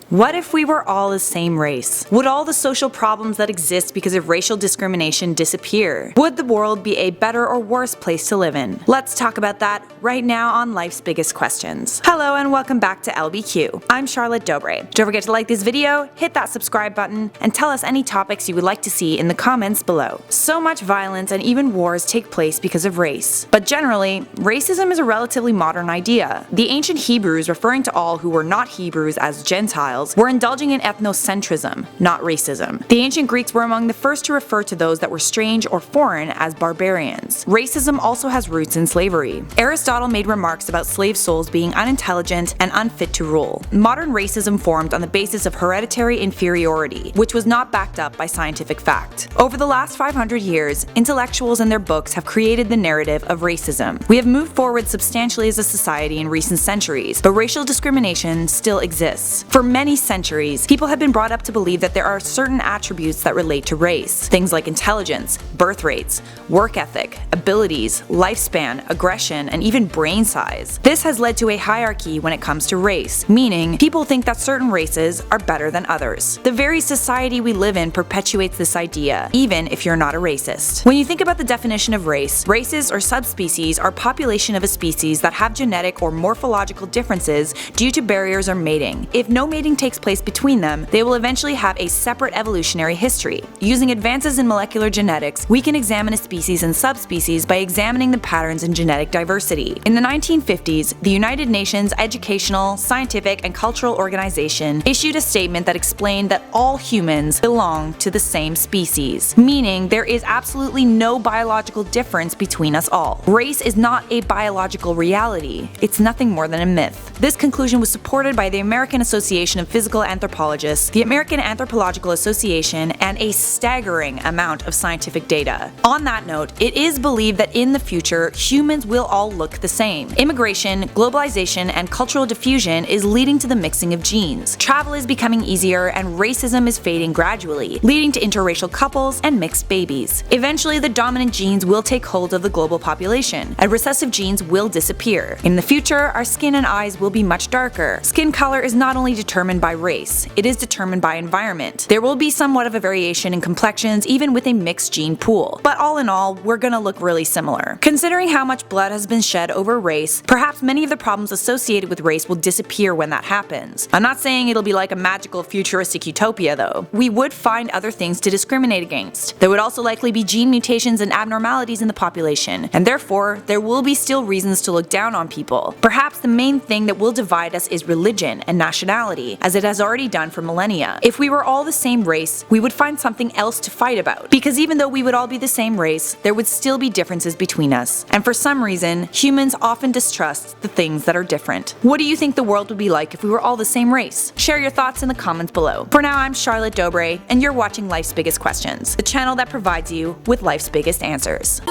What if we were all the same race? Would all the social problems that exist because of racial discrimination disappear? Would the world be a better or worse place to live in? Let's talk about that right now on Life's Biggest Questions. Hello and welcome back to LBQ. I'm Charlotte Dobre. Don't forget to like this video, hit that subscribe button, and tell us any topics you would like to see in the comments below. So much violence and even wars take place because of race. But generally, racism is a relatively modern idea. The ancient Hebrews, referring to all who were not Hebrews as Gentiles, were indulging in ethnocentrism, not racism. The ancient Greeks were among the first to refer to those that were strange or foreign as barbarians. Racism also has roots in slavery. Aristotle made remarks about slave souls being unintelligent and unfit to rule. Modern racism formed on the basis of hereditary inferiority, which was not backed up by scientific fact. Over the last 500 years, intellectuals and their books have created the narrative of racism. We have moved forward substantially as a society in recent centuries, but racial discrimination still exists. For many centuries, people have been brought up to believe that there are certain attributes that relate to race. Things like intelligence, birth rates, work ethic, abilities, lifespan, aggression, and even brain size. This has led to a hierarchy when it comes to race, meaning people think that certain races are better than others. The very society we live in perpetuates this idea, even if you're not a racist. When you think about the definition of race, races or subspecies are population of a species that have genetic or morphological differences due to barriers or mating. If no mating takes place between them, they will eventually have a separate evolutionary history. Using advances in molecular genetics, we can examine a species and subspecies by examining the patterns in genetic diversity. In the 1950s, the United Nations Educational, Scientific, and Cultural Organization issued a statement that explained that all humans belong to the same species, meaning there is absolutely no biological difference between us all. Race is not a biological reality, it's nothing more than a myth. This conclusion was supported by the American Association of Physical Anthropologists, the American Anthropological Association, and a staggering amount of scientific data. On that note, it is believed that in the future, humans will all look the same. Immigration, globalization, and cultural diffusion is leading to the mixing of genes. Travel is becoming easier, and racism is fading gradually, leading to interracial couples and mixed babies. Eventually, the dominant genes will take hold of the global population, and recessive genes will disappear. In the future, our skin and eyes will be much darker. Skin color is not only determined by race, it is determined by environment. There will be somewhat of a variation in complexions even with a mixed gene pool, but all in all, we're gonna look really similar. Considering how much blood has been shed over race, perhaps many of the problems associated with race will disappear when that happens. I'm not saying it'll be like a magical futuristic utopia though. We would find other things to discriminate against. There would also likely be gene mutations and abnormalities in the population, and therefore, there will be still reasons to look down on people. Perhaps the main thing that will divide us is religion and nationality, as it has already done for millennia. If we were all the same race, we would find something else to fight about. Because even though we would all be the same race, there would still be differences between us. And for some reason, humans often distrust the things that are different. What do you think the world would be like if we were all the same race? Share your thoughts in the comments below. For now, I'm Charlotte Dobre, and you're watching Life's Biggest Questions, the channel that provides you with life's biggest answers.